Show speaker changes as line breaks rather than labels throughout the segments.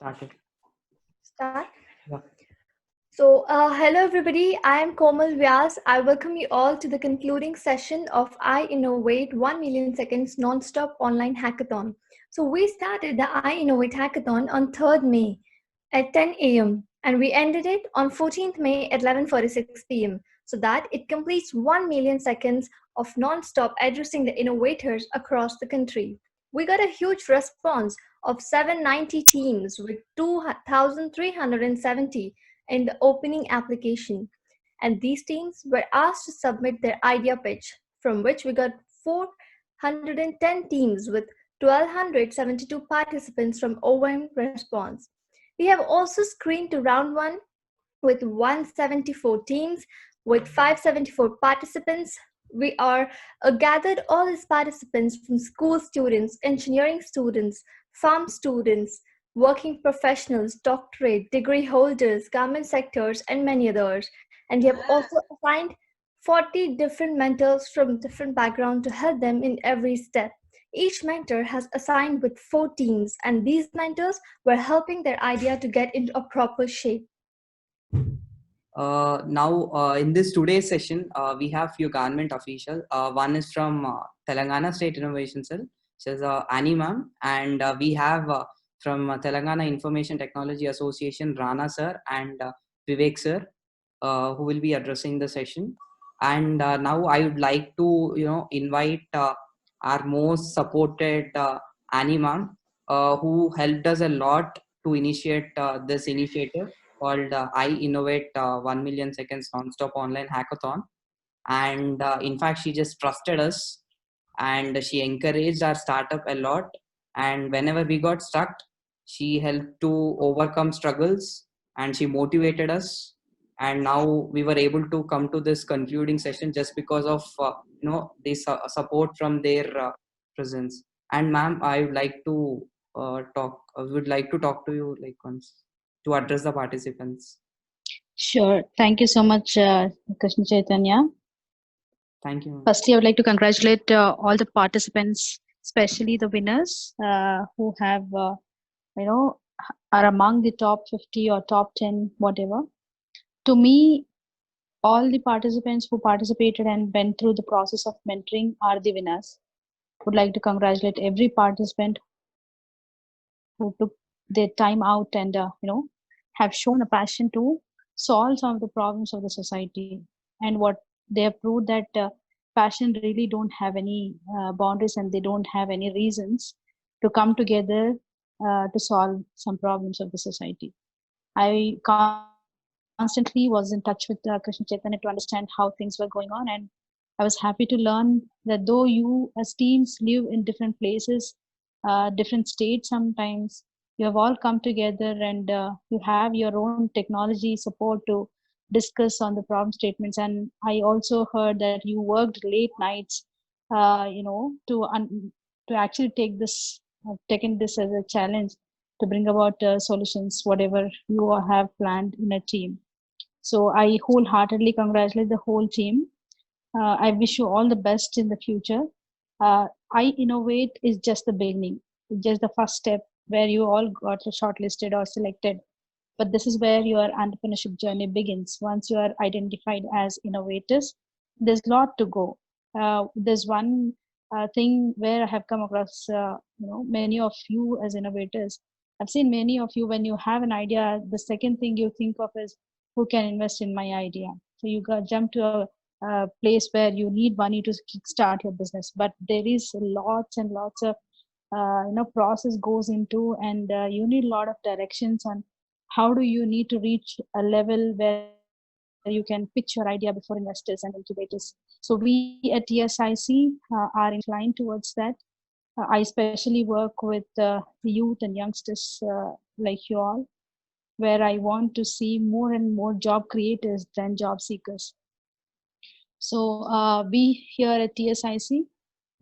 Started.
Start.
Yeah.
So, hello everybody. I am Komal Vyas. I welcome you all to the concluding session of I Innovate 1 million seconds non-stop online hackathon. So, we started the I Innovate hackathon on 3rd May at 10 a.m. and we ended it on 14th May at 11:46 p.m. so that it completes 1 million seconds of non-stop addressing the innovators across the country. We got a huge response of 790 teams with 2,370 in the opening application. And these teams were asked to submit their idea pitch, from which we got 410 teams with 1,272 participants from OM response. We have also screened to round one with 174 teams with 574 participants. We are gathered all these participants from school students, engineering students, farm students, working professionals, doctorate, degree holders, government sectors, and many others. And we have also assigned 40 different mentors from different backgrounds to help them in every step. Each mentor has assigned with 4 teams, and these mentors were helping their idea to get into a proper shape.
Now, in this today's session, we have few government officials. One is from Telangana State Innovation Cell, which is Annie ma'am, and we have from Telangana Information Technology Association, Rana sir and Vivek sir, who will be addressing the session. And now I would like to, invite our most supported Annie ma'am, who helped us a lot to initiate this initiative called I Innovate 1 million seconds non-stop online hackathon. And in fact, she just trusted us and she encouraged our startup a lot. And whenever we got stuck, she helped to overcome struggles and she motivated us. And now we were able to come to this concluding session just because of this support from their presence. And ma'am, I would like to would like to talk to you like once to address the participants.
Sure. Thank you so much, Krishna Chaitanya.
Thank you.
Firstly, I would like to congratulate all the participants, especially the winners who have, are among the top 50 or top 10, whatever. To me, all the participants who participated and went through the process of mentoring are the winners. Would like to congratulate every participant who took their time out and have shown a passion to solve some of the problems of the society. And what they have proved that passion really don't have any boundaries and they don't have any reasons to come together to solve some problems of the society. I constantly was in touch with Krishna Chaitanya to understand how things were going on, and I was happy to learn that though you as teams live in different places, different states sometimes, you have all come together and you have your own technology support to discuss on the problem statements. And I also heard that you worked late nights, to actually taken this as a challenge to bring about solutions, whatever you have planned in a team. So I wholeheartedly congratulate the whole team. I wish you all the best in the future. I Innovate is just the beginning, just the first step where you all got shortlisted or selected. But this is where your entrepreneurship journey begins. Once you are identified as innovators, there's a lot to go. There's one thing where I have come across, many of you as innovators. I've seen many of you, when you have an idea, the second thing you think of is who can invest in my idea. So you got jump to a place where you need money to kickstart your business, but there is lots and lots of process goes into, and you need a lot of directions on how do you need to reach a level where you can pitch your idea before investors and incubators. So we at TSIC are inclined towards that. I especially work with youth and youngsters like you all, where I want to see more and more job creators than job seekers. So we here at TSIC,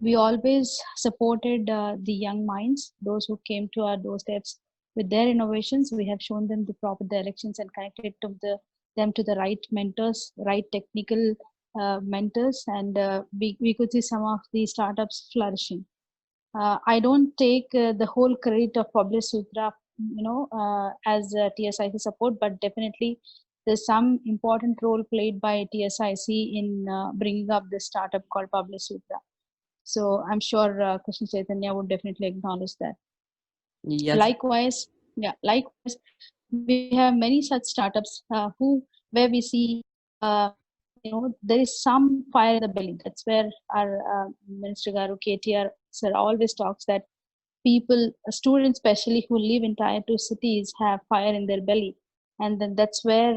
we always supported the young minds, those who came to our doorsteps with their innovations. We have shown them the proper directions and connected them to the right mentors, right technical mentors, and we could see some of the startups flourishing. I don't take the whole credit of Publisutra as a TSIC support, but definitely there's some important role played by TSIC in bringing up this startup called Publish Sutra. So I'm sure Krishna Chaitanya would definitely acknowledge that.
Yes.
Likewise, we have many such startups where we see there is some fire in the belly. That's where our Minister Garu KTR sir always talks that people, students especially who live in tier 2 cities, have fire in their belly, and then that's where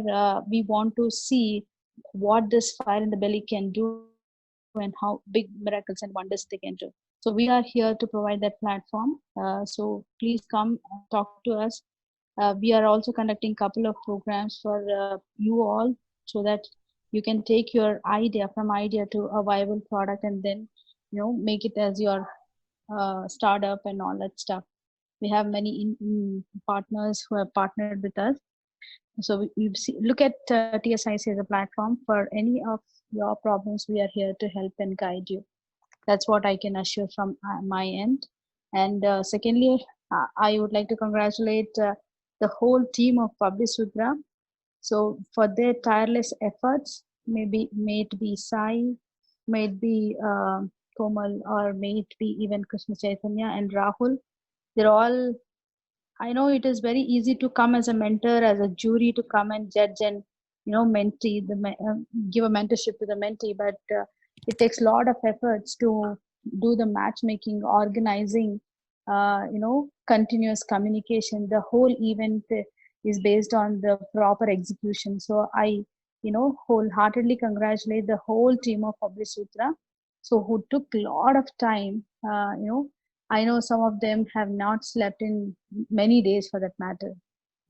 we want to see what this fire in the belly can do and how big miracles and wonders they can do. So we are here to provide that platform. So please come talk to us. We are also conducting couple of programs for you all, so that you can take your idea from idea to a viable product, and then make it as your startup and all that stuff. We have many partners who have partnered with us. So look at TSIC as a platform for any of your problems. We are here to help and guide you. That's what I can assure from my end. And secondly, I would like to congratulate the whole team of Publish Sutra. So for their tireless efforts, may it be Sai, may it be Komal, or may it be even Krishna Chaitanya and Rahul. They're all, I know it is very easy to come as a mentor, as a jury, to come and judge and mentee, give a mentorship to the mentee, but it takes a lot of efforts to do the matchmaking, organizing, continuous communication. The whole event is based on the proper execution. So I wholeheartedly congratulate the whole team of Publish Sutra, so who took a lot of time. I know some of them have not slept in many days, for that matter.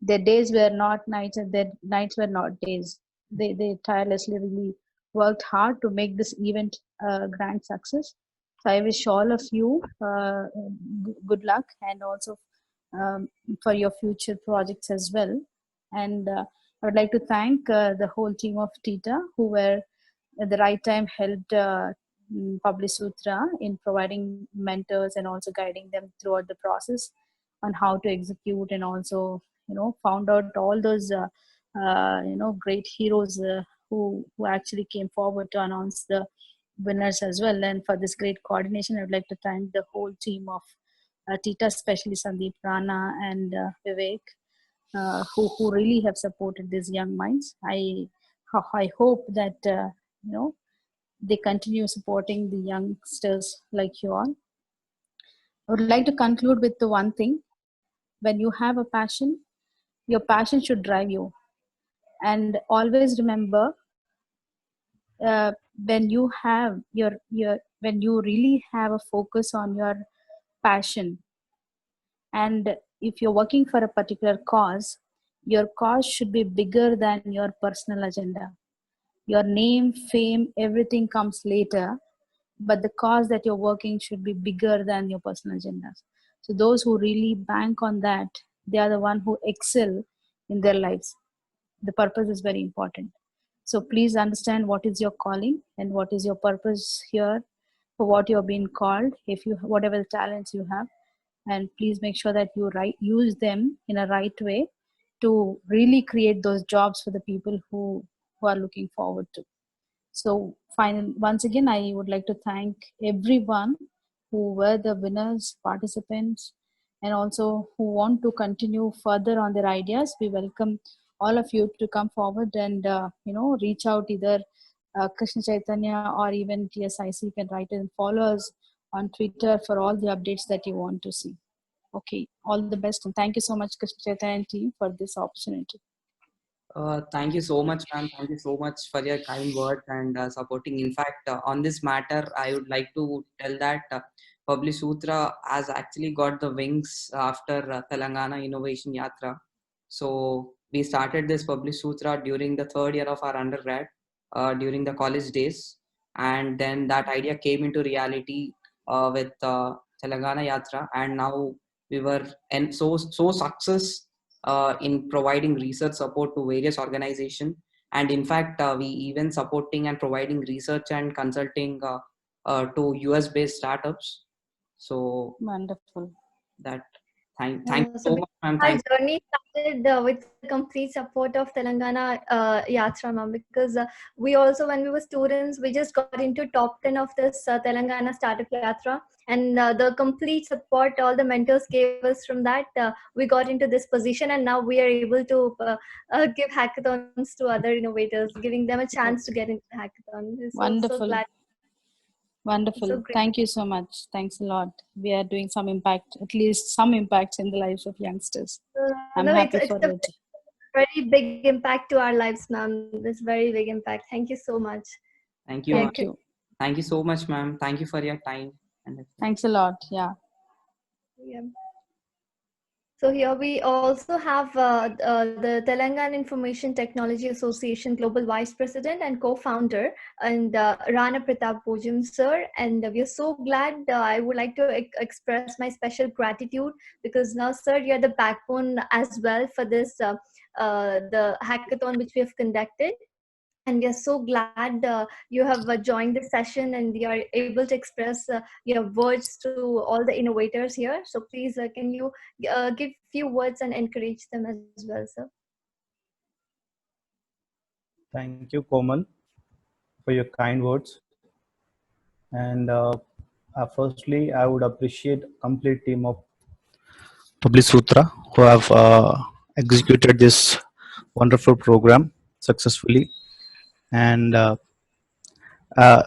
Their days were not nights, and their nights were not days. They tirelessly really worked hard to make this event a grand success. So I wish all of you good luck, and also for your future projects as well. And I would like to thank the whole team of TITA, who were at the right time helped Publish Sutra in providing mentors and also guiding them throughout the process on how to execute, and also found out all those great heroes who actually came forward to announce the winners as well. And for this great coordination, I would like to thank the whole team of TITA, especially Sandeep Rana and Vivek, who really have supported these young minds. I hope that they continue supporting the youngsters like you all. I would like to conclude with the one thing: when you have a passion, your passion should drive you. And always remember, when you have when you really have a focus on your passion, and if you're working for a particular cause, your cause should be bigger than your personal agenda. Your name, fame, everything comes later, but the cause that you're working should be bigger than your personal agendas. So those who really bank on that, they are the one who excel in their lives. The purpose is very important. So please understand what is your calling and what is your purpose here, for what you're being called, if you whatever the talents you have, and please make sure that you use them in a right way to really create those jobs for the people who are looking forward to. So finally, once again, I would like to thank everyone who were the winners, participants, and also who want to continue further on their ideas. We welcome all of you to come forward and reach out, either Krishna Chaitanya or even TSIC. You can write and follow us on Twitter for all the updates that you want to see. Okay, all the best, and thank you so much, Krishna Chaitanya and team, for this opportunity.
Thank you so much, ma'am. Thank you so much for your kind words and supporting. In fact, on this matter, I would like to tell that Publish Sutra has actually got the wings after Telangana Innovation Yatra. So we started this Publish Sutra during the third year of our undergrad, during the college days. And then that idea came into reality with Telangana Yatra. And now we were so success in providing research support to various organizations, and in fact we even supporting and providing research and consulting to US based startups. So
wonderful.
That Thank you
So
so much, ma'am.
our
Thank
journey started with the complete support of Telangana Yatra, ma'am, because we also, when we were students, we just got into top 10 of this Telangana Startup Yatra. And the complete support all the mentors gave us from that, we got into this position, and now we are able to give hackathons to other innovators, giving them a chance to get into the hackathon. So
Wonderful.
glad.
Wonderful.
So great.
Thank you so much. Thanks a lot. We are doing some impact, at least some impact in the lives of youngsters. I'm
No,
happy
it's
for
a
it.
very big impact to our lives, ma'am. This very big impact. Thank you so much.
thank you,
Yeah,
ma'am.
Thank you.
Thank you so much, ma'am. Thank you for your time. And
Thanks a lot. Yeah.
yeah. So here we also have the Telangana Information Technology Association Global Vice President and Co-founder, and Rana Pratap Bojam sir. And we are so glad. I would like to express my special gratitude, because now, sir, you're the backbone as well for this the hackathon which we have conducted. And we are so glad you have joined the session, and we are able to express your words to all the innovators here. So please, can you give few words and encourage them as well, sir?
Thank you, Komal, for your kind words. And firstly, I would appreciate complete team of Public Sutra who have executed this wonderful program successfully. And uh, uh,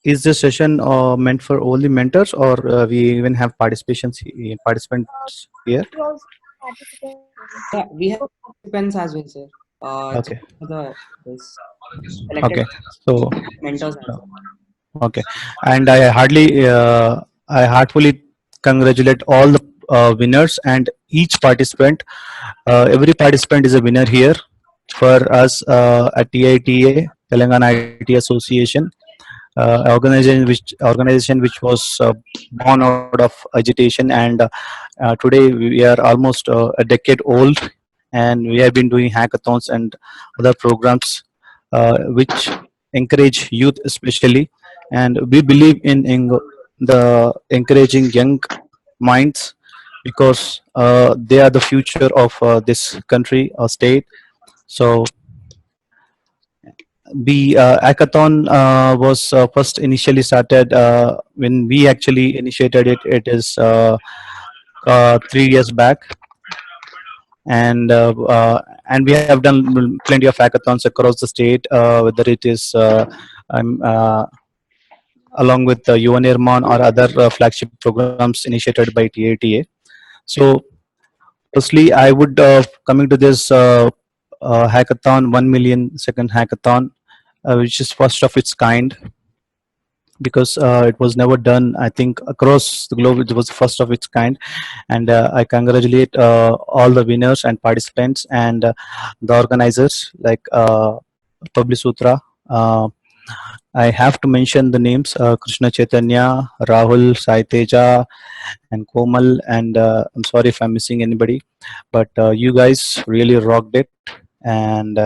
is this session meant for only mentors, or we even have participants here?
You also participate.
yeah, we have participants as well, sir. It's
Okay.
for the this selected
Okay. So
mentors as well.
okay, and I heartfully congratulate all the winners and each participant. Every participant is a winner here for us at TITA, Telangana IT Association, organization which was born out of agitation, and today we are almost a decade old, and we have been doing hackathons and other programs which encourage youth especially, and we believe in the encouraging young minds, because they are the future of this country or state. So the hackathon was first initially started when we actually initiated it. It is 3 years back, and we have done plenty of hackathons across the state, whether it is um, uh, along with UNIRMON or other flagship programs initiated by TATA. So, firstly, I would coming to this hackathon, 1 million second hackathon, which is first of its kind, because it was never done, I think, across the globe. It was the first of its kind, and I congratulate all the winners and participants, and the organizers like Public Sutra. Uh, I have to mention the names: Krishna Chaitanya, Rahul, Sai Teja, and Komal. And I'm sorry if I'm missing anybody, but you guys really rocked it, and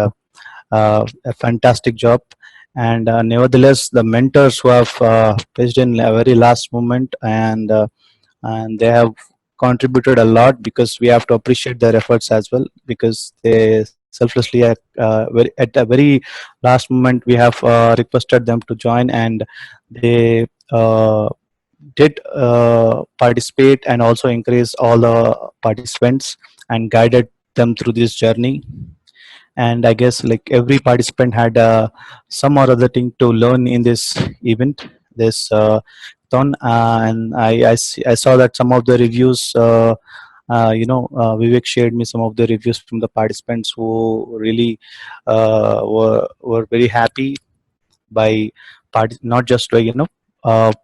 a fantastic job. And nevertheless, the mentors who have pitched in a very last moment, and they have contributed a lot, because we have to appreciate their efforts as well, because they selflessly at a very last moment we have requested them to join, and they did participate and also encourage all the participants and guided them through this journey. And I guess like every participant had some or other thing to learn in this event, this thon. And I saw that some of the reviews, Vivek shared me some of the reviews from the participants who really were very happy by not just by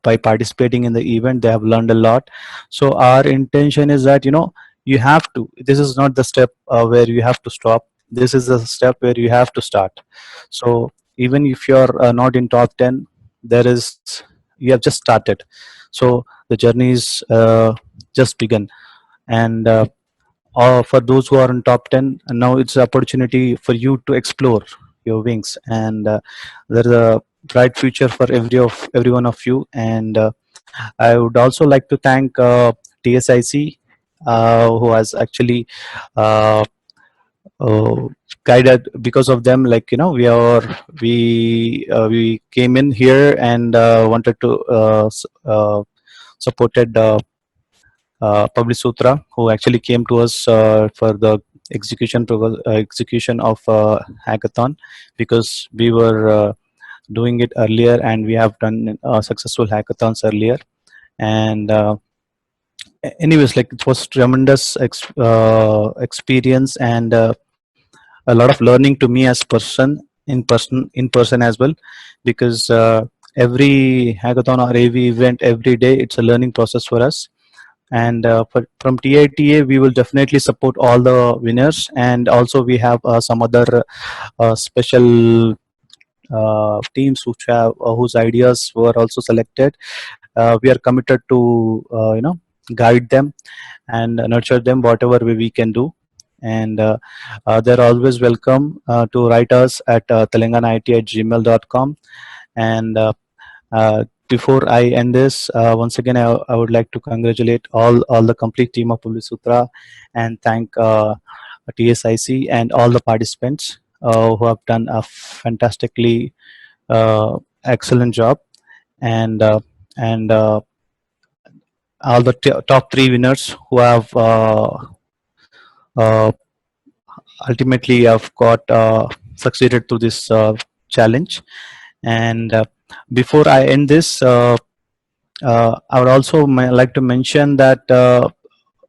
by participating in the event. They have learned a lot. So our intention is that you have to, this is not the step where you have to stop. This is the step where you have to start. So even if you're not in top 10, there is, you have just started. So the journey is just begun. And for those who are in top 10, and now it's an opportunity for you to explore your wings, and there's a bright future for every one of you. And I would also like to thank TSIC who has actually uh, uh, guided. Because of them, like, we came in here and wanted to supported Public Sutra, who actually came to us for the execution of hackathon, because we were doing it earlier and we have done successful hackathons earlier. And anyways, like, it was tremendous experience, and a lot of learning to me as person as well, because every hackathon or every event every day, it's a learning process for us. And from TITA, we will definitely support all the winners, and also we have some other special teams whose ideas were also selected. We are committed to guide them and nurture them whatever way we can do. And they're always welcome to write us at telanganaIT@gmail.com. And before I end this, once again, I would like to congratulate all the complete team of Public Sutra, and thank TSIC and all the participants who have done a fantastically excellent job. And all the top three winners who have uh, ultimately have got succeeded to this challenge. And before I end this, I would also like to mention that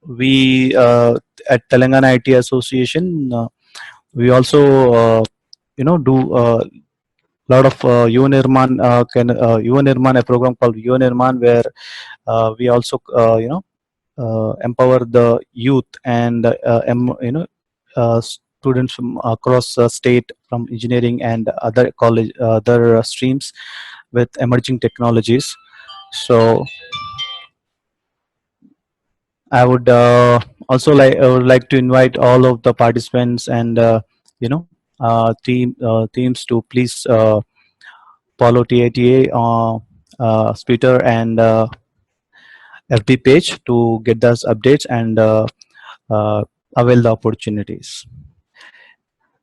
we at Telangana IT Association, we also do lot of UNIRMAN, a program called UNIRMAN, where we also empower the youth and students from across the state, from engineering and other college other streams, with emerging technologies. So I would like to invite all of the participants and teams to please follow TATA Twitter and FB page to get those updates and avail the opportunities.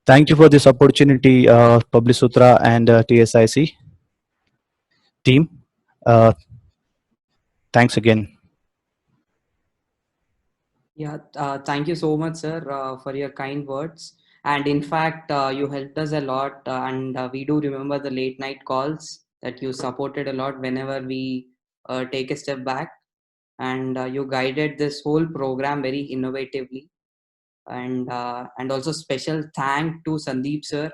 Thank you for this opportunity, Public Sutra and TSIC team. Thanks again.
Yeah, thank you so much, sir, for your kind words. And in fact, you helped us a lot, and we do remember the late night calls that you supported a lot whenever we take a step back. And you guided this whole program very innovatively. And also special thank to Sandeep sir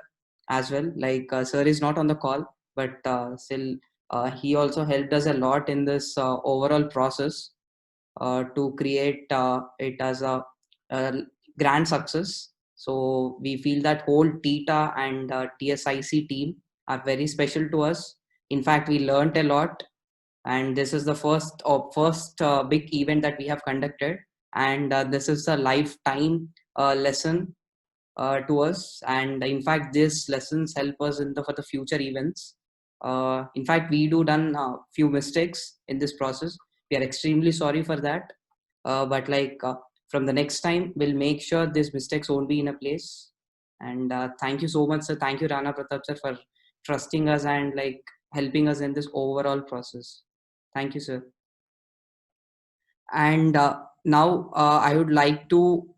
as well. Like, sir is not on the call, but still he also helped us a lot in this overall process to create it as a grand success. So we feel that whole TITA and TSIC team are very special to us. In fact, we learned a lot, and this is the first big event that we have conducted, and this is a lifetime lesson to us. And in fact, these lessons help us for the future events. In fact, we do done a few mistakes in this process. We are extremely sorry for that, but from the next time, we'll make sure these mistakes won't be in a place. And thank you so much, sir. Thank you, Rana Pratap sir, for trusting us and helping us in this overall process. Thank you, sir. And now I would like to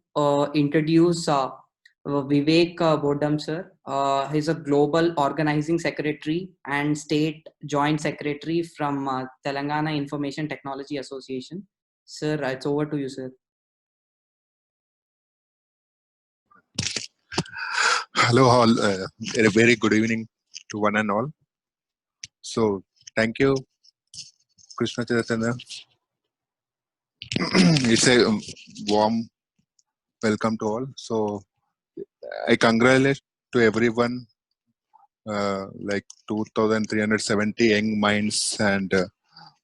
introduce Vivek Bodam sir. He's a global organizing secretary and state joint secretary from Telangana Information Technology Association. Sir, it's over to you, sir.
Hello all, a very good evening to one and all. So thank you, Krishna Chaitanya. It's a warm welcome to all. So I congratulate to everyone, like 2,370 young minds and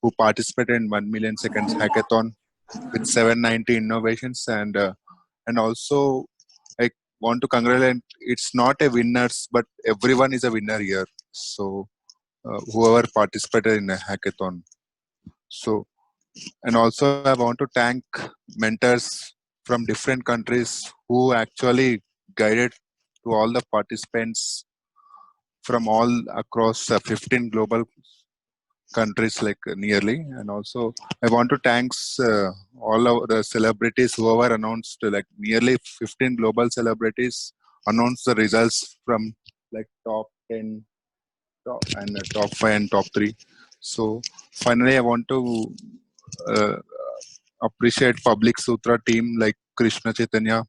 who participated in 1 million seconds hackathon with 790 innovations, and also I want to congratulate. It's not a winners, but everyone is a winner here. So whoever participated in a hackathon. So And also I want to thank mentors from different countries who actually guided to all the participants from all across 15 global countries, like nearly. And also I want to thanks all of the celebrities whoever announced, like nearly 15 global celebrities announced the results from like top 10 and top 5 and top 3. So finally I want to uh, appreciate Public Sutra team like Krishna Chaitanya,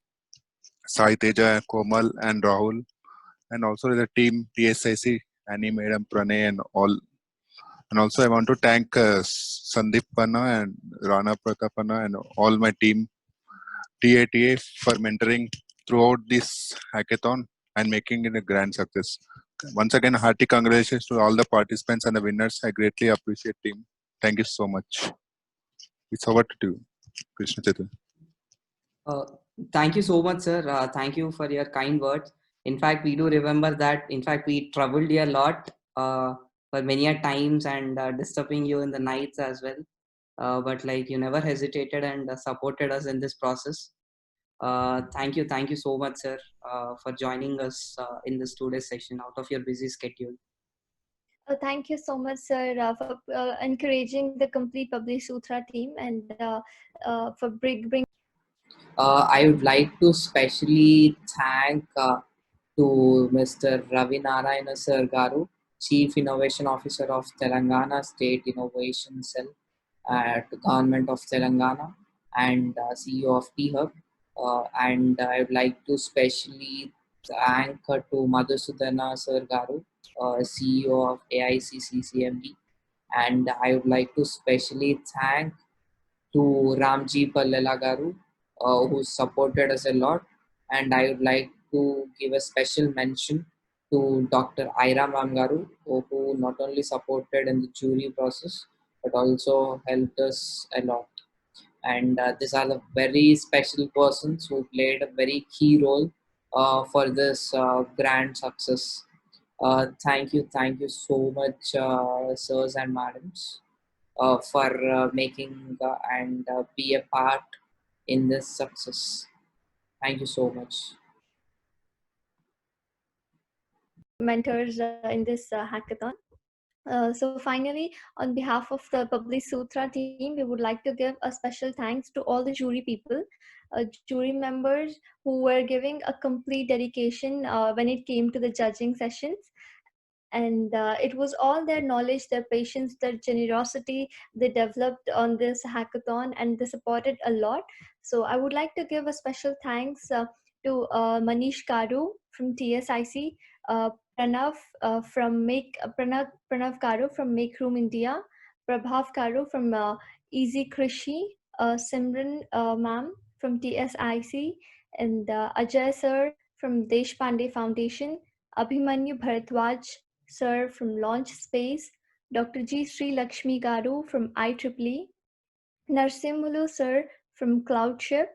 Sai Teja, Komal and Rahul, and also the team TSIC, Annie, Madam, Pranay and all. And also I want to thank Sandeep Panna and Rana Pratapana and all my team TATA for mentoring throughout this hackathon and making it a grand success. Once again, hearty congratulations to all the participants and the winners. I greatly appreciate team. Thank you so much. It's over to you, Krishna Chaitanya.
Uh, Thank you so much, sir. Thank you for your kind words. In fact, we do remember that. In fact, we troubled you a lot for many a times and disturbing you in the nights as well. But like you never hesitated and supported us in this process. Thank you so much, sir, for joining us in this today's session out of your busy schedule.
Thank you so much, sir, for encouraging the complete Public Sutra team and for bring.
I would like to specially thank to Mr. Ravi Narayana Sir Garu, Chief Innovation Officer of Telangana State Innovation Cell at the Government of Telangana and CEO of T-Hub. And I would like to specially thank to Madhusudana Sir Garu, CEO of AICCCMD. And I would like to specially thank to Ramji Pallela Garu, who supported us a lot. And I would like to give a special mention to Dr. Ira Mamgaru, who not only supported in the jury process, but also helped us a lot. And these are the very special persons who played a very key role for this grand success. Thank you so much, sirs and madams, for making and be a part in this success. Thank you so much.
Mentors in this hackathon. So finally, on behalf of the Public Sutra team, we would like to give a special thanks to all the jury people, jury members who were giving a complete dedication when it came to the judging sessions. And it was all their knowledge, their patience, their generosity they developed on this hackathon, and they supported a lot. So I would like to give a special thanks to Manish Karu from TSIC, Pranav Pranav Karu from Make Room India, Prabhav Karu from Easy Krishi, Simran ma'am from TSIC, and Ajay sir from Deshpande Foundation, Abhimanyu Bharadwaj sir from Launch Space, Dr. G. Sri Lakshmi Garu from IEEE, Narsimulu sir from Cloudship,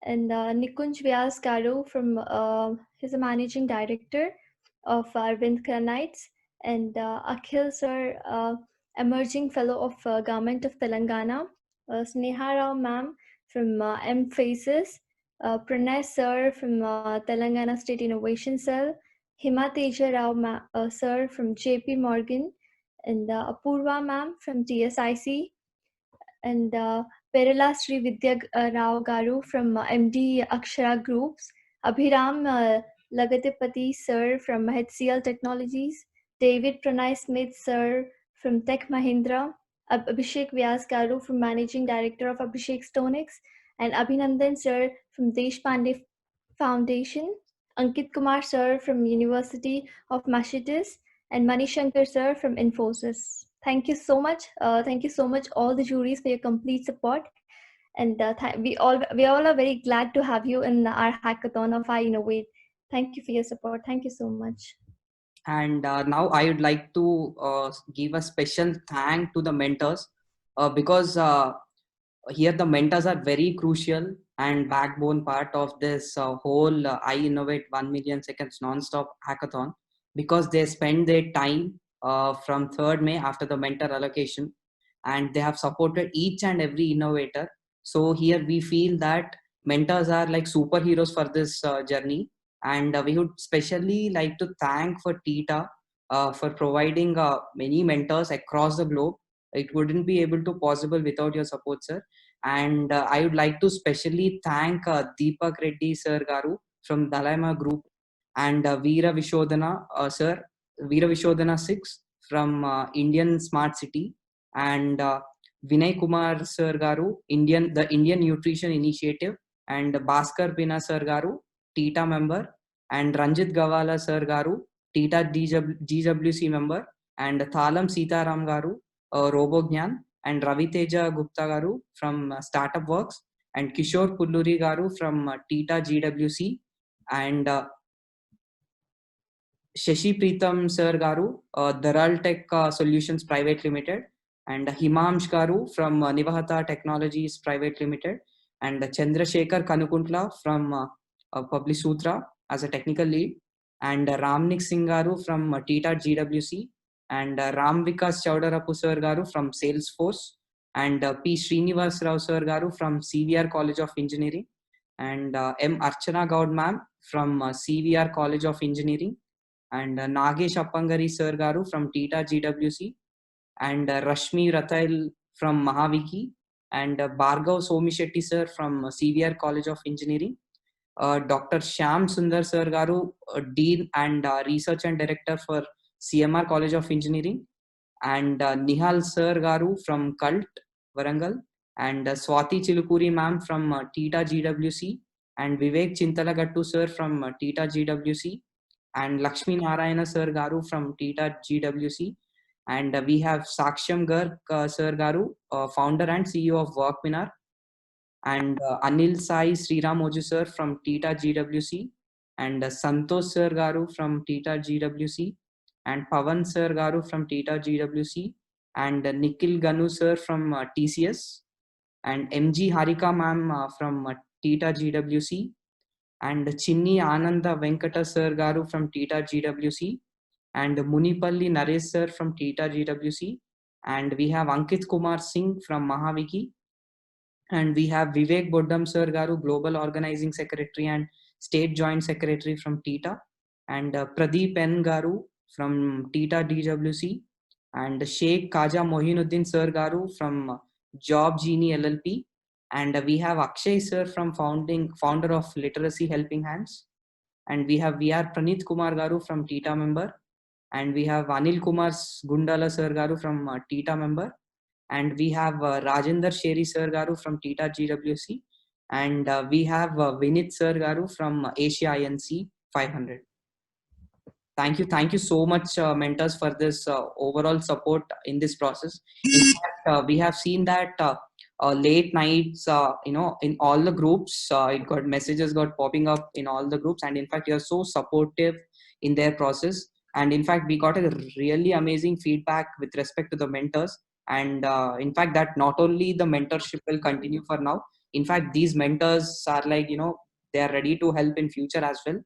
and Nikunj Vyas Garu from he's a managing director of Arvind Granites, and Akhil sir, emerging fellow of Government of Telangana, Sneha Rao ma'am from M Faces, Pranay sir from Telangana State Innovation Cell, Hima Teja Rao sir from JP Morgan, and Apurva ma'am from TSIC, and Perala Sri Vidya Rao Garu from MD Akshara Groups, Abhiram Lagatipati sir from HCL Technologies, David Pranay Smith sir from Tech Mahindra, Abhishek Vyas Garu from Managing Director of Abhishek Stonex, and Abhinandan sir from Deshpande Foundation, Ankit Kumar sir from University of Massachusetts, and Manishankar sir from Infosys. Thank you so much. Thank you so much, all the juries, for your complete support. And we all are very glad to have you in our hackathon of I Innovate. Thank you for your support. Thank you so much.
And now I would like to give a special thank to the mentors because here the mentors are very crucial and backbone part of this whole I Innovate 1 million seconds non-stop hackathon, because they spend their time from 3rd May after the mentor allocation and they have supported each and every innovator. So here we feel that mentors are like superheroes for this journey, and we would specially like to thank for TITA for providing many mentors across the globe. It wouldn't be able to possible without your support, sir. And I would like to specially thank Deepak Reddy sir Garu from Dalaima Group, and Veera Vishodhana sir, Veera Vishodhana 6 from Indian Smart City, and Vinay Kumar sir Garu, the Indian Nutrition Initiative, and Bhaskar Pina sir Garu, TITA member, and Ranjit Gavala sir Garu, TITA GWC member, and Thalam Sitaram Garu, Robogyan, and Raviteja Gupta Garu from Startup Works, and Kishore Pulluri Garu from TITA GWC, and Shashi Preetham Sir Garu, Daral Tech Solutions Private Limited, and Himamsh Garu from Nivahata Technologies Private Limited, and Chandrasekhar Kanukuntla from Publisutra as a technical lead, and Ramnik Singh Garu from TITA GWC, and Ram Vikas Chaudarapu Sir Garu from Salesforce, and P. Srinivas Rao Sir Garu from CVR College of Engineering, and M. Archana Gaud Ma'am from CVR College of Engineering, and Nagesh Appangari Sir Garu from TITA GWC, and Rashmi Ratail from Mahaviki, and Bhargav Somishetty Sir from CVR College of Engineering, Dr. Shyam Sundar Sir Garu, Dean and Research and Director for CMR College of Engineering, and Nihal Sir Garu from CULT, Varangal, and Swati Chilukuri Ma'am from TITA GWC, and Vivek Chintalagattu Sir from TITA GWC, and Lakshmi Narayana Sir Garu from TITA GWC, and we have Saksham Garg Sir Garu, founder and CEO of Workminar, and Anil Sai Sriramoju Sir from TITA GWC, and Santosh Sir Garu from TITA GWC, and Pavan Sir Garu from TITA GWC, and Nikhil Ganu Sir from TCS, and MG Harika Ma'am from TITA GWC, and Chinni Ananda Venkata Sir Garu from TITA GWC, and Munipalli Naresh Sir from TITA GWC, and we have Ankit Kumar Singh from Mahaviki, and we have Vivek Boddam Sir Garu, Global Organizing Secretary and State Joint Secretary from TITA, and Pradeep N Garu from TITA DWC, and Sheikh Kaja Mohinuddin Sir Garu from Job Genie LLP, and we have Akshay Sir from founder of Literacy Helping Hands, and we have VR Praneeth Kumar Garu from TITA member, and we have Anil Kumar Gundala Sir Garu from TITA member, and we have Rajendra Sheri Sir Garu from TITA GWC, and we have Vinit Sir Garu from Asia INC 500. Thank you so much, mentors, for this overall support in this process. In fact, we have seen that late nights, in all the groups, messages got popping up in all the groups, and in fact, you're so supportive in their process. And in fact, we got a really amazing feedback with respect to the mentors. And in fact, that not only the mentorship will continue for now. In fact, these mentors are like, they are ready to help in future as well.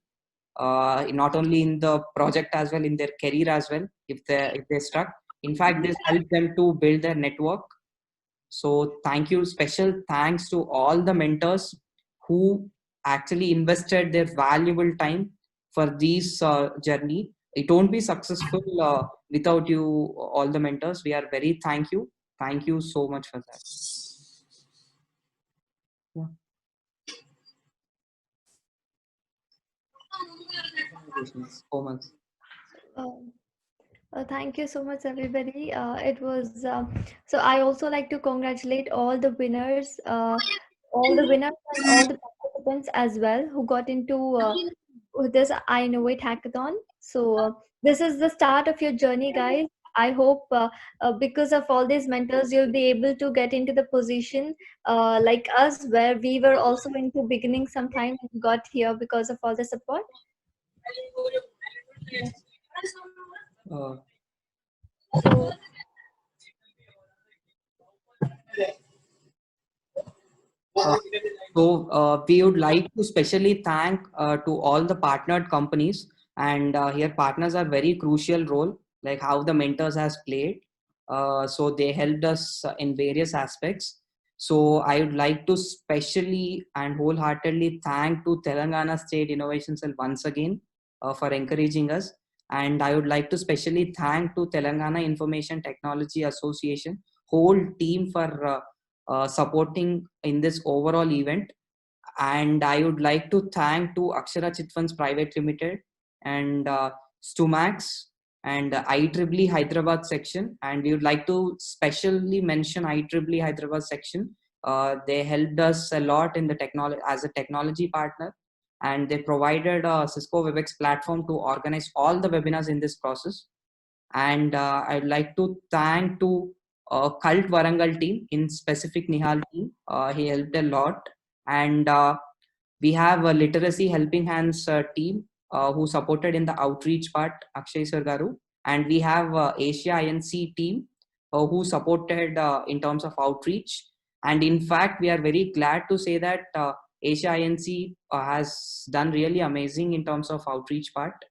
Not only in the project as well, in their career as well, if they're stuck. In fact, this helps them to build their network. So thank you, special thanks to all the mentors who actually invested their valuable time for this journey. It won't be successful without you, all the mentors. We are very thank you so much for that. Yeah.
Thank you so much, everybody. It was so. I also like to congratulate all the winners, and all the participants as well who got into this I Innovate Hackathon. So this is the start of your journey, guys. I hope because of all these mentors, you'll be able to get into the position like us, where we were also into beginning sometime and got here because of all the support. So
we would like to specially thank to all the partnered companies, and here partners are very crucial role, like how the mentors has played. So they helped us in various aspects. So I would like to specially and wholeheartedly thank to Telangana State Innovation Cell once again for encouraging us. And I would like to specially thank to Telangana Information Technology Association whole team for supporting in this overall event. And I would like to thank to Akshara Chit Funds Private Limited and Stumax and IEEE Hyderabad section. And we would like to specially mention IEEE Hyderabad section. They helped us a lot in the technology as a technology partner, and they provided a Cisco WebEx platform to organize all the webinars in this process. And I'd like to thank to Cult Warangal team, in specific Nihal team. He helped a lot. And we have a literacy helping hands team who supported in the outreach part, Akshay Sargaru. And we have Asia INC team who supported in terms of outreach. And in fact, we are very glad to say that Asia INC has done really amazing in terms of outreach part.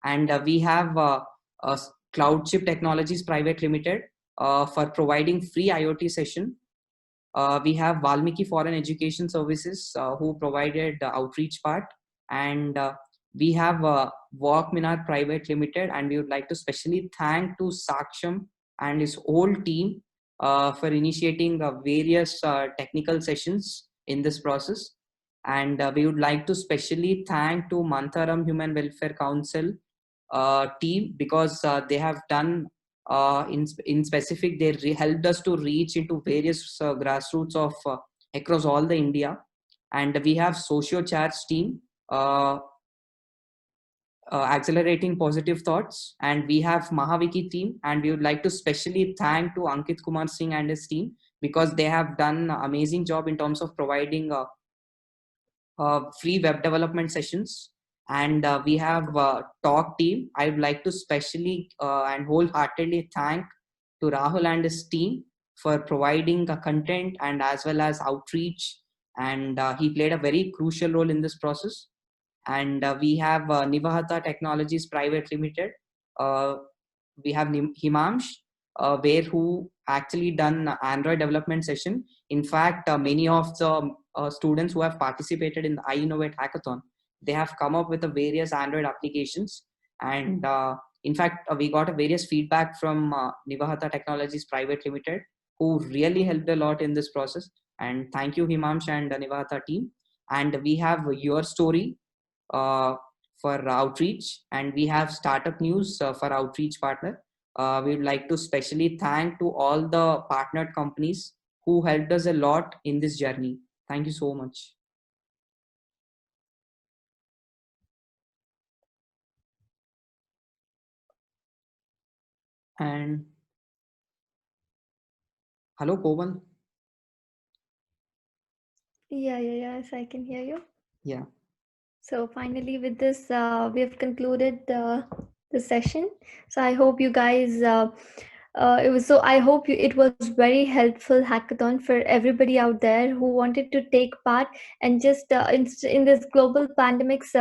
And we have Cloudship Technologies Private Limited for providing free IoT session. We have Valmiki Foreign Education Services who provided the outreach part. And we have Walk Minar Private Limited, and we would like to specially thank to Saksham and his whole team for initiating various technical sessions in this process. And we would like to specially thank to Mantharam Human Welfare Council team, because they have done in specific, they helped us to reach into various grassroots of across all the India. And we have Socio Charge team accelerating positive thoughts, and we have Mahaviki team, and we would like to specially thank to Ankit Kumar Singh and his team, because they have done an amazing job in terms of providing free web development sessions. And we have Talk team. I would like to specially and wholeheartedly thank to Rahul and his team for providing content and as well as outreach. And he played a very crucial role in this process. And we have Nivahata Technologies Private Limited. We have Himamsh, where who actually done Android development session. In fact, many of the students who have participated in the iInnovate Hackathon, they have come up with the various Android applications. And in fact, we got a various feedback from Nivahata Technologies Private Limited, who really helped a lot in this process. And thank you, Himamsh and Nivahata team. And we have Your Story for outreach, and we have Startup News for outreach partner. We would like to specially thank to all the partnered companies who helped us a lot in this journey. Thank you so much. And hello, Komal.
Yes, I can hear you.
Yeah.
So finally, with this, we have concluded the session. So I hope you guys. It was so. I hope it was very helpful hackathon for everybody out there who wanted to take part and just in this global pandemics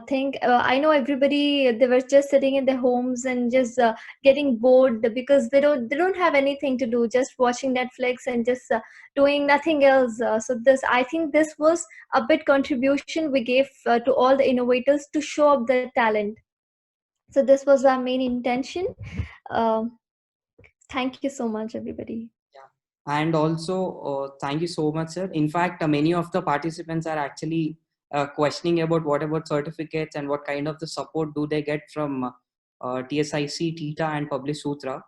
thing. I know everybody, they were just sitting in their homes and just getting bored because they don't have anything to do, just watching Netflix and just doing nothing else. So this, I think this was a bit contribution we gave to all the innovators to show up their talent. So this was our main intention. Thank you so much, everybody.
And also, thank you so much, sir. In fact, many of the participants are actually questioning about what about certificates and what kind of the support do they get from TSIC, TITA, and Publish Sutra.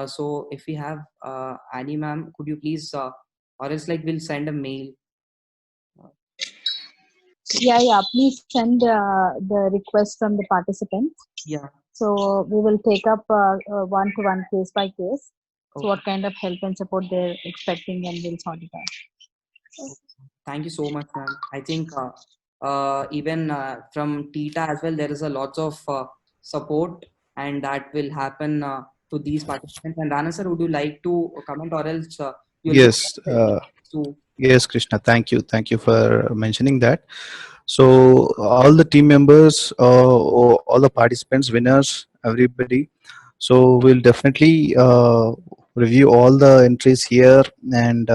So if we have Annie ma'am, could you please, or else like we'll send a mail.
Yeah. Please send the request from the participants.
Yeah.
So we will take up one-to-one, case by case.
Okay.
So what kind of help and support they're expecting, and we'll sort it out.
Thank you so much, ma'am. I think even from TITA as well, there is a lot of support, and that will happen to these participants. And Rana sir, would you like to comment, or else you'll
Yes.
to
Yes, Krishna. Thank you. Thank you for mentioning that. So all the team members, all the participants, winners, everybody. So we'll definitely review all the entries here, and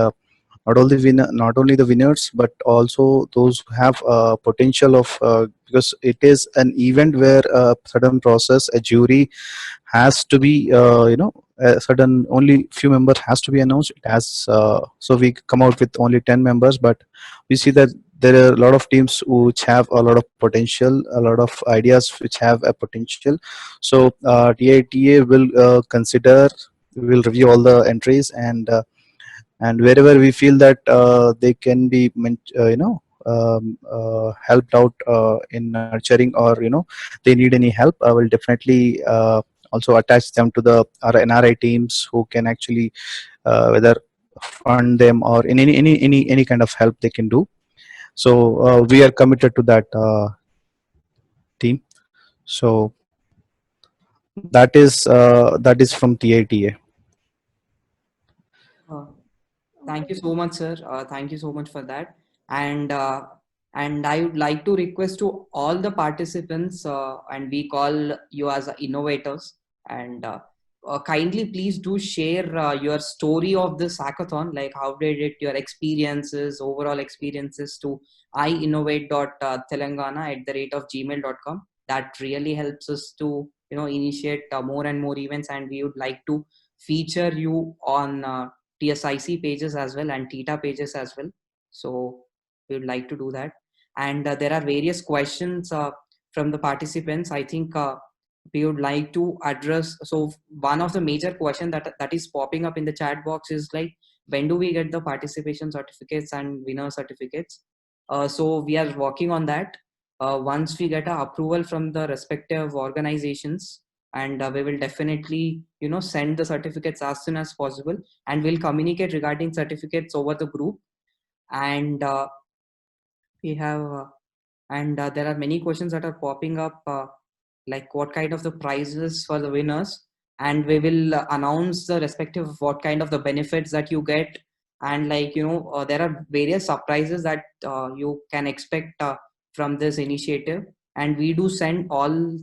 not only the winners, but also those who have potential of, because it is an event where a certain process, a jury has to be, a certain only few members has to be announced. It has, so we come out with only 10 members, but we see that there are a lot of teams which have a lot of potential, a lot of ideas which have a potential. So TITA will consider, will review all the entries, and wherever we feel that they can be helped out in nurturing, or they need any help, I will definitely also attach them to the our NRI teams, who can actually whether fund them, or in any kind of help they can do. So we are committed to that team. So that is from TITA.
Uh, Thank you so much, sir. Thank you so much for that. And I would like to request to all the participants, and we call you as innovators. And kindly, please do share your story of this hackathon. Like, how did it, your experiences, overall experiences, to iinnovate.telangana@gmail.com. That really helps us to initiate more and more events, and we would like to feature you on TSIC pages as well and TITA pages as well. So we would like to do that. And there are various questions from the participants. I think we would like to address. So one of the major question that is popping up in the chat box is like, when do we get the participation certificates and winner certificates? So we are working on that. Once we get a approval from the respective organizations, and we will definitely send the certificates as soon as possible, and we'll communicate regarding certificates over the group. And we have and there are many questions that are popping up, like what kind of the prizes for the winners, and we will announce the respective what kind of the benefits that you get. And like there are various surprises that you can expect from this initiative, and we do send all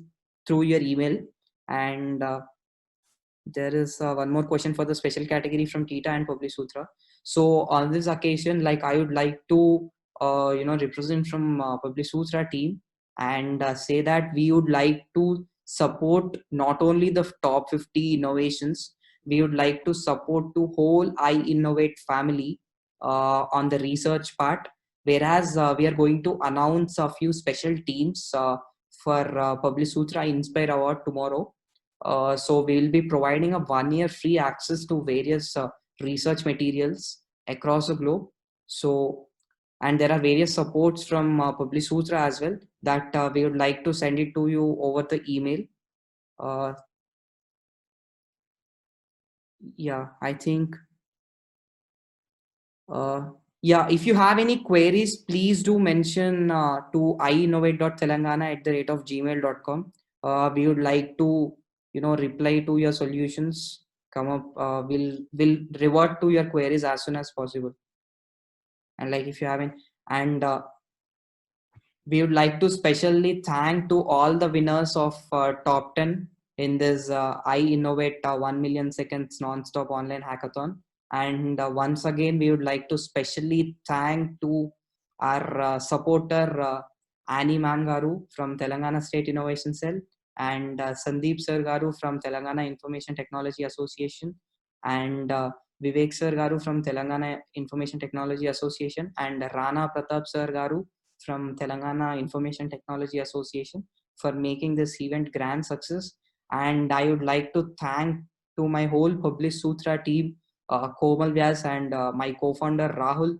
through your email. And there is one more question for the special category from TITA and Publisutra. So on this occasion, like, I would like to represent from Publisutra team, and say that we would like to support not only the top 50 innovations, we would like to support to whole iInnovate family on the research part. Whereas we are going to announce a few special teams for Publisutra Inspire Award tomorrow. So we will be providing a 1-year free access to various research materials across the globe. So, and there are various supports from Publisutra as well, that we would like to send it to you over the email. Yeah, I think yeah, if you have any queries, please do mention to iinnovate.telangana@gmail.com. We would like to reply to your solutions. Come up, we'll revert to your queries as soon as possible. And like, if you haven't, and we would like to specially thank to all the winners of top 10 in this iInnovate 1 million seconds non-stop online hackathon. And once again, we would like to specially thank to our supporter, Annie Ma'am Garu from Telangana State Innovation Cell, and Sandeep Sir Garu from Telangana Information Technology Association, and Vivek Sir Garu from Telangana Information Technology Association, and Rana Pratap Sir Garu from Telangana Information Technology Association for making this event grand success. And I would like to thank to my whole Publisutra team, Komal Vyas, and my co-founder Rahul,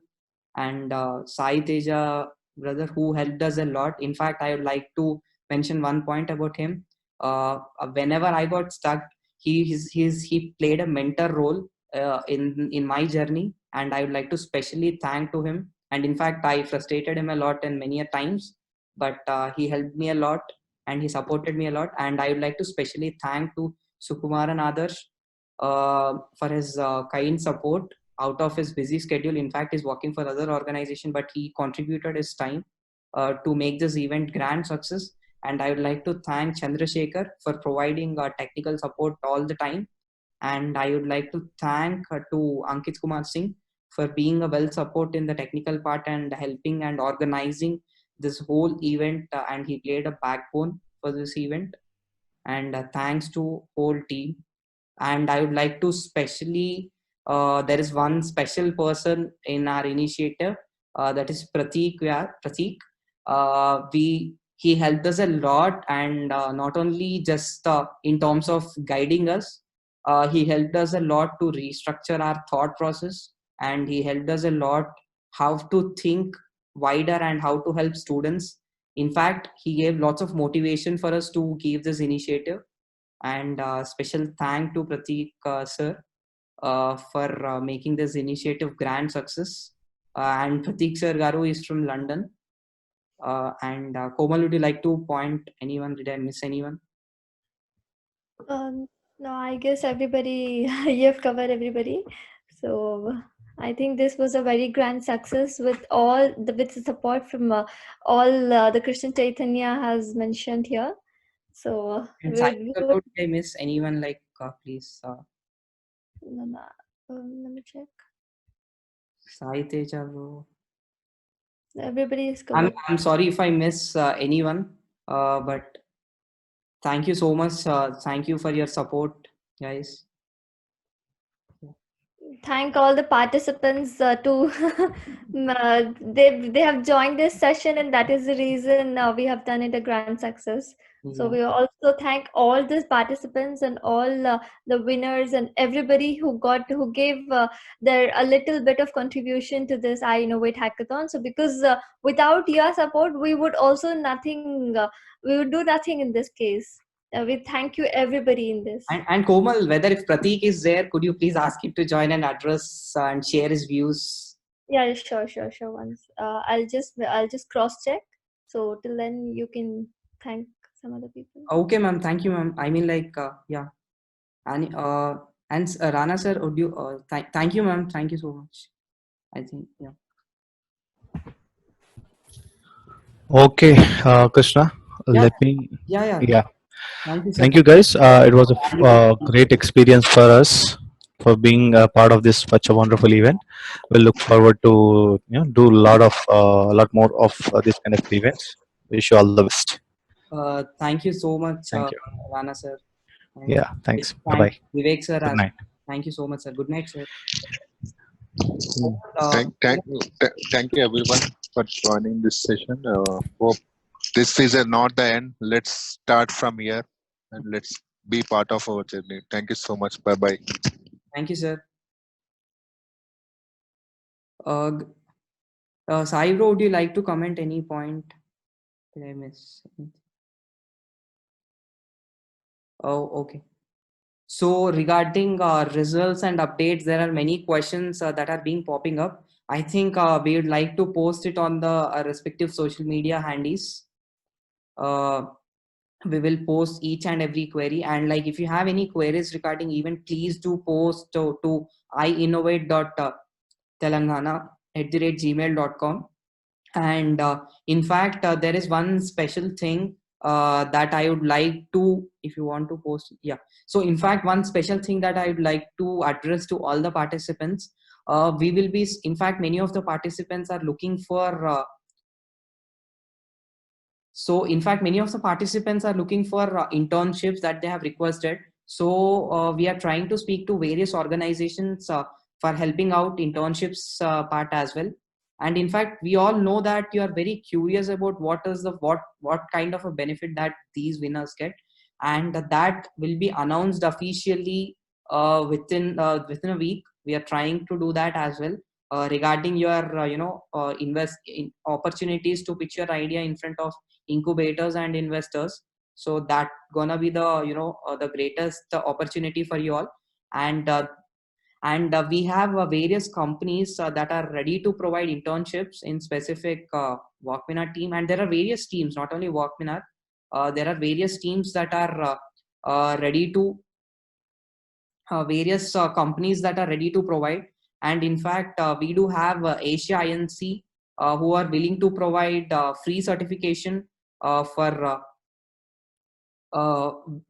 and Sai Teja brother, who helped us a lot. In fact, I would like to mention one point about him. Whenever I got stuck, he played a mentor role in my journey, and I would like to specially thank to him. And in fact, I frustrated him a lot and many a times, but he helped me a lot, and he supported me a lot. And I would like to specially thank to Sukumaran Adarsh for his kind support out of his busy schedule. In fact, he's working for other organization, but he contributed his time to make this event grand success. And I would like to thank Chandrasekhar for providing technical support all the time. And I would like to thank to Ankit Kumar Singh for being a well support in the technical part and helping and organizing this whole event. And he played a backbone for this event. And thanks to whole team. And I would like to specially there is one special person in our initiative, that is Pratik. Pratik, he helped us a lot, and not only just in terms of guiding us, he helped us a lot to restructure our thought process, and he helped us a lot how to think wider and how to help students. In fact, he gave lots of motivation for us to give this initiative. And special thank to Pratik sir for making this initiative grand success. And Pratik sir Garu is from London. And Komal, would you like to point anyone? Did I miss anyone?
No, I guess everybody, you have covered everybody. So I think this was a very grand success with with the support from all the Christian Chaitanya has mentioned here. So
And Sai Garu, did I miss anyone? Like, please.
let me check.
Sai Teja bro.
Everybody is covered.
I'm sorry if I miss anyone, but thank you so much. Thank you for your support, guys.
Thank all the participants they have joined this session, and that is the reason we have done it a grand success. So we also thank all these participants and all the winners and everybody who gave their a little bit of contribution to this I Innovate hackathon. So because without your support we would also nothing we would do nothing in this case. We thank you everybody in this.
And Komal, whether if Pratik is there, could you please ask him to join and address and share his views?
Yeah, sure. Once I'll just cross check. So till then, you can thank some other people.
Okay, ma'am. Thank you, ma'am. I mean, like, yeah. And Rana sir, would you? Thank you, ma'am. Thank you so much. I think, yeah.
Okay, Krishna,
Yeah.
let me.
Yeah. Thank you, sir.
Thank you, guys. It was a great experience for us for being a part of this such a wonderful event. We'll look forward to do a lot more of this kind of events. Wish you all the best.
Thank you so much,
Thank you.
Rana sir.
Yeah, thanks. Bye bye.
Vivek sir.
Good night.
Thank you so much, sir. Good night, sir.
Thank you everyone for joining this session. Hope this is not the end. Let's start from here and let's be part of our journey. Thank you so much. Bye bye.
Thank you, sir. Sai bro, would you like to comment any point? Did I miss anything? Oh, okay. So regarding results and updates, there are many questions that are being popping up. I think we would like to post it on the respective social media handies. We will post each and every query, and like if you have any queries regarding event, please do post to iinnovate.telangana@gmail.com. And in fact, there is one special thing that I would like to, if you want to post, yeah. So in fact, one special thing that I would like to address to all the participants, we will be, in fact, many of the participants are looking for internships that they have requested. So we are trying to speak to various organizations for helping out internships part as well. And in fact, we all know that you are very curious about what kind of a benefit that these winners get, and that will be announced officially within a week. We are trying to do that as well. Regarding your invest in opportunities to pitch your idea in front of incubators and investors. So that gonna be the greatest opportunity for you all. And we have various companies that are ready to provide internships in specific Walkminar team. And there are various teams, not only Walkminar. There are various teams that are ready to various companies that are ready to provide. And in fact, we do have Asia Inc who are willing to provide free certification for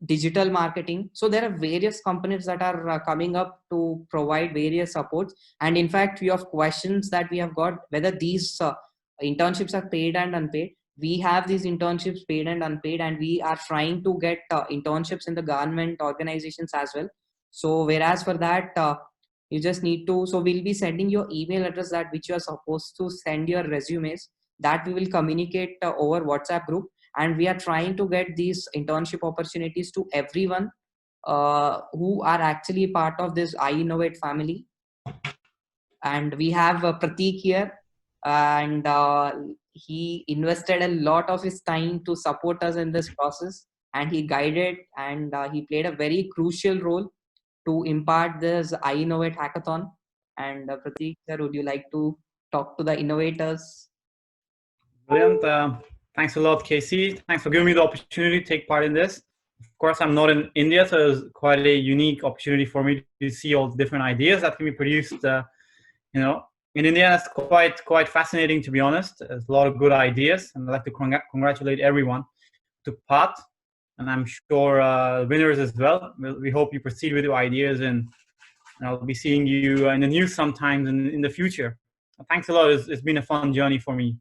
digital marketing. So there are various companies that are coming up to provide various supports. And in fact, few of questions that we have got, whether these internships are paid and unpaid. We have these internships paid and unpaid, and we are trying to get internships in the government organizations as well. So whereas for that, you just need to, so we'll be sending your email address that which you are supposed to send your resumes, that we will communicate over WhatsApp group. And we are trying to get these internship opportunities to everyone who are actually part of this iInnovate family. And we have Prateek here, and he invested a lot of his time to support us in this process, and he guided, and he played a very crucial role to impart this iInnovate hackathon. And Prateek sir, would you like to talk to the innovators?
Brilliant. Thanks a lot, Casey. Thanks for giving me the opportunity to take part in this. Of course, I'm not in India, so it's quite a unique opportunity for me to see all the different ideas that can be produced. In India, it's quite fascinating, to be honest. There's a lot of good ideas, and I'd like to congratulate everyone who took part. And I'm sure winners as well. We hope you proceed with your ideas, and I'll be seeing you in the news sometimes in the future. Thanks a lot. It's been a fun journey for me.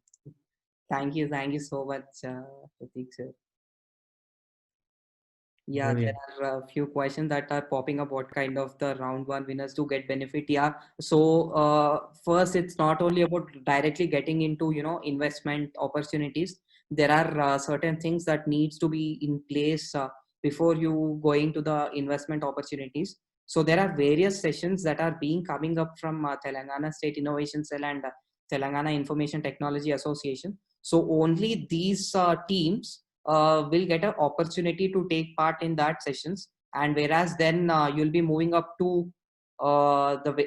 Thank you so much, Prateek sir. Yeah,
Brilliant.
there are a few questions that are popping up. What kind of the round one winners to get benefit? Yeah. So first, it's not only about directly getting into investment opportunities. There are certain things that needs to be in place before you going to the investment opportunities. So there are various sessions that are being coming up from Telangana State Innovation Cell and Telangana Information Technology Association. So only these teams will get an opportunity to take part in that sessions, and whereas then you'll be moving up to the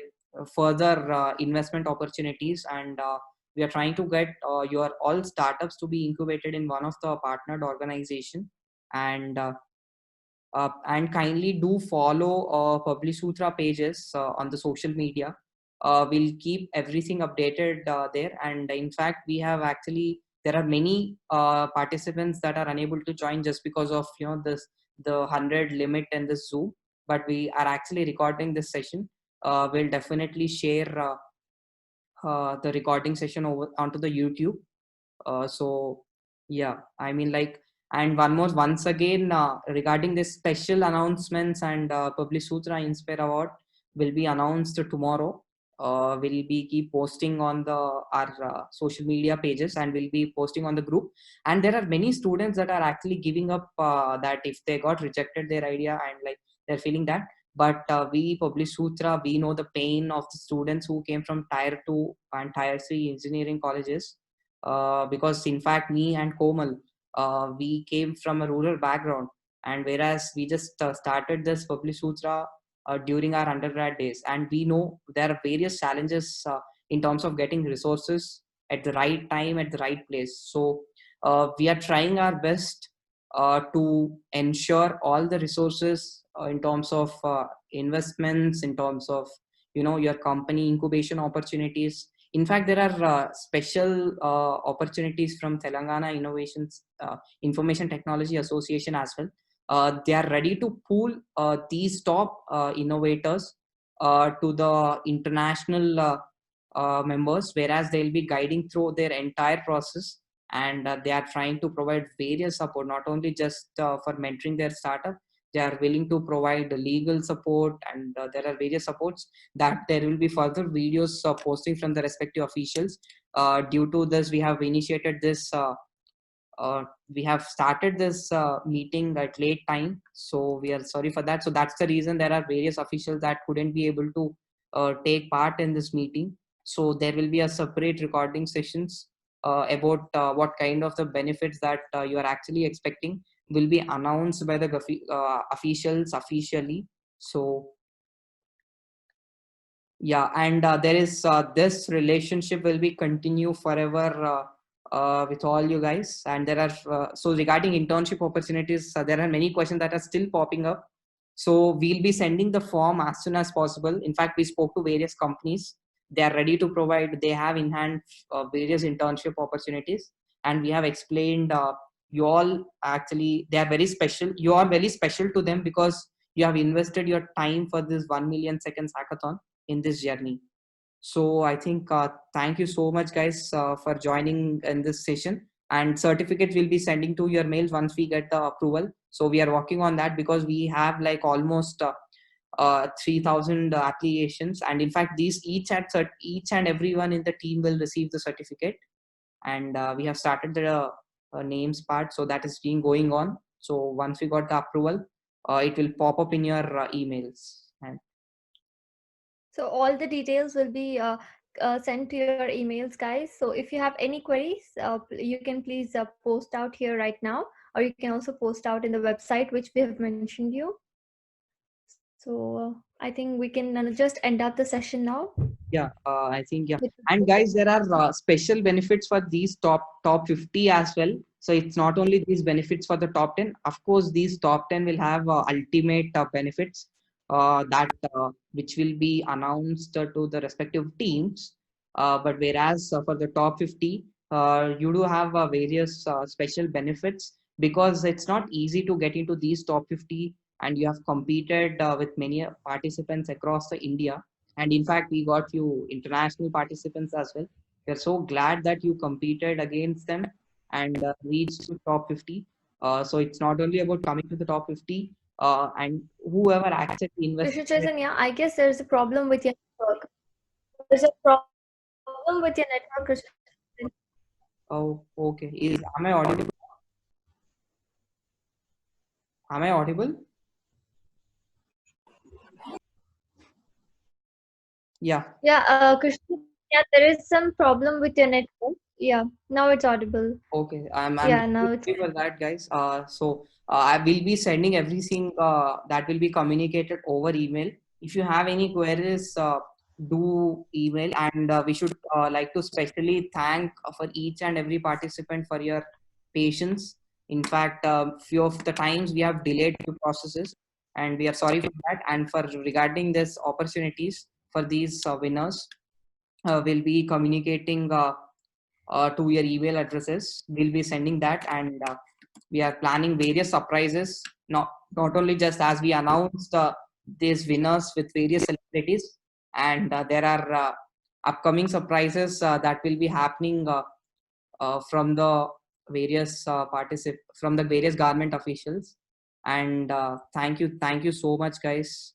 further investment opportunities. And we are trying to get your all startups to be incubated in one of the partnered organization. And kindly do follow Publisutra pages on the social media. We'll keep everything updated there. And in fact, we have actually, there are many participants that are unable to join just because of the 100 limit in this Zoom. But we are actually recording this session. We'll definitely share the recording session over onto the YouTube. So yeah, I mean, like, and once again, regarding this special announcements, and Publisutra Inspire Award will be announced tomorrow. We'll be keep posting on our social media pages, and we'll be posting on the group. And there are many students that are actually giving up that if they got rejected their idea, and like they're feeling that. But we Publisutra, we know the pain of the students who came from tier 2 and tier 3 engineering colleges. Because in fact, me and Komal, we came from a rural background, and whereas we just started this Publisutra during our undergrad days, and we know there are various challenges in terms of getting resources at the right time at the right place. So we are trying our best to ensure all the resources in terms of investments, in terms of your company incubation opportunities. In fact, there are special opportunities from Telangana Information Technology Association as well. They are ready to pool these top innovators to the international members, whereas they'll be guiding through their entire process. And they are trying to provide various support, not only just for mentoring their startup. They are willing to provide legal support, and there are various supports that there will be further videos posting from the respective officials. Due to this, we have initiated this we have started this meeting at late time, so we are sorry for that. So that's the reason there are various officials that couldn't be able to take part in this meeting. So there will be a separate recording sessions about what kind of the benefits that you are actually expecting will be announced by the officials officially. So yeah, and there is this relationship will be continue forever with all you guys. And there are so regarding internship opportunities, there are many questions that are still popping up. So we'll be sending the form as soon as possible. In fact, we spoke to various companies. They are ready to provide, they have in hand various internship opportunities, and we have explained you all actually, they are very special. You are very special to them because you have invested your time for this 1 million seconds hackathon in this journey. So I think thank you so much, guys, for joining in this session. And certificates will be sending to your mails once we get the approval. So we are working on that because we have like almost 3,000 applications, and in fact, these each and everyone in the team will receive the certificate. And we have started the names part, so that is being going on. So once we got the approval, it will pop up in your emails. And
So all the details will be sent to your emails, guys. So if you have any queries, you can please post out here right now, or you can also post out in the website which we have mentioned you. So I think we can just end up the session now.
yeah, I think yeah. And guys, there are special benefits for these top 50 as well. So it's not only these benefits for the top 10. Of course, these top 10 will have ultimate benefits that which will be announced to the respective teams. But whereas for the top 50, you do have various special benefits, because it's not easy to get into these top 50, and you have competed with many participants across the India. And in fact, we got few international participants as well. We're so glad that you competed against them and reached to top 50. So it's not only about coming to the top 50, and whoever actually invested.
Krishna Chaitanya, I guess there's a problem with your network. There's a problem with your network, Krishna.
Oh, okay. Am I audible? Am I audible? Yeah.
Yeah, Krishna, yeah, there is some problem with your network. Yeah, now it's audible.
Okay. I'm
Yeah, now it's
sorry for that, guys. So I will be sending everything that will be communicated over email. If you have any queries, do email, and we should like to specially thank for each and every participant for your patience. In fact, few of the times we have delayed the processes, and we are sorry for that. And for regarding this opportunities for these winners, we'll be communicating to your email addresses. We'll be sending that, and we are planning various surprises. Not only just as we announced these winners with various celebrities, and there are upcoming surprises that will be happening from the from the various government officials. And thank you so much, guys.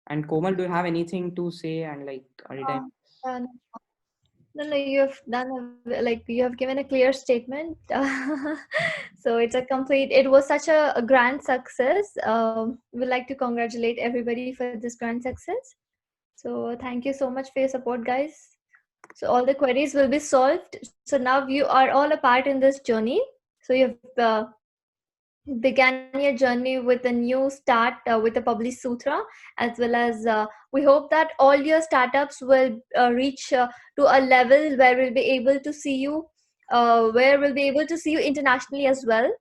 And Komal, do you have anything to say? And like, did I?
no, no, you have done like you have given a clear statement. So it's a complete. It was such a grand success. We'd like to congratulate everybody for this grand success. So thank you so much for your support, guys. So all the queries will be solved. So now you are all a part in this journey. So you've began your journey with a new start with the Public Sutra, as well as we hope that all your startups will reach to a level where we'll be able to see you, internationally as well.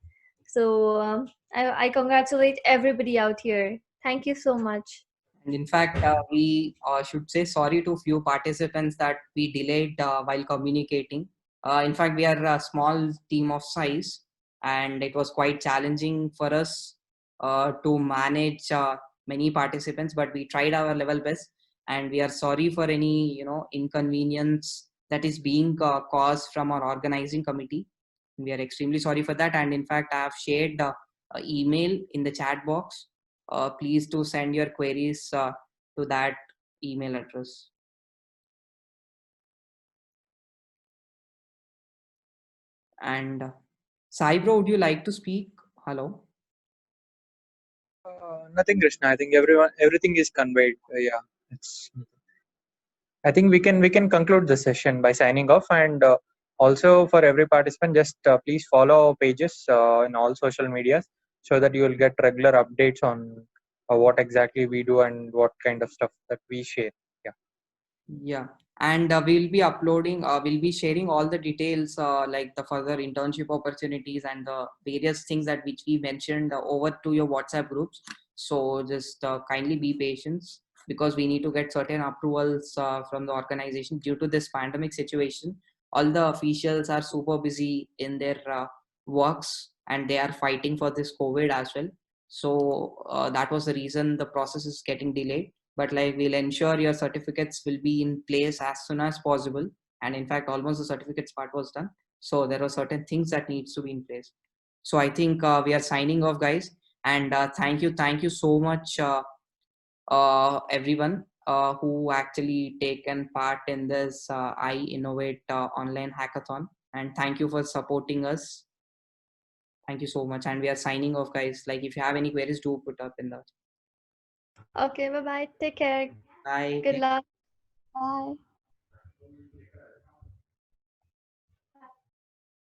So I congratulate everybody out here. Thank you so much.
And in fact, we should say sorry to few participants that we delayed while communicating. In fact, we are a small team of size, and it was quite challenging for us to manage many participants, but we tried our level best. And we are sorry for any inconvenience that is being caused from our organizing committee. We are extremely sorry for that. And in fact, I have shared email in the chat box. Please do send your queries to that email address. And Sai bro, would you like to speak? Hello.
Nothing, Krishna. I think everything is conveyed. Yeah, it's. I think we can conclude the session by signing off, and also for every participant, just please follow our pages in all social medias, so that you will get regular updates on what exactly we do and what kind of stuff that we share. Yeah.
Yeah. And we'll be sharing all the details like the further internship opportunities and the various things that which we mentioned over to your WhatsApp groups. So just kindly be patient, because we need to get certain approvals from the organization due to this pandemic situation. all the officials are super busy in their works, and they are fighting for this COVID as well. So that was the reason the process is getting delayed. But like, we'll ensure your certificates will be in place as soon as possible. And in fact, almost the certificates part was done. So there are certain things that needs to be in place. So I think we are signing off, guys. And thank you so much, everyone who actually taken part in this I Innovate online hackathon. And thank you for supporting us. Thank you so much. And we are signing off, guys. Like, if you have any queries, do put up in the.
Okay, bye bye. Take care.
Bye.
Good luck. Bye.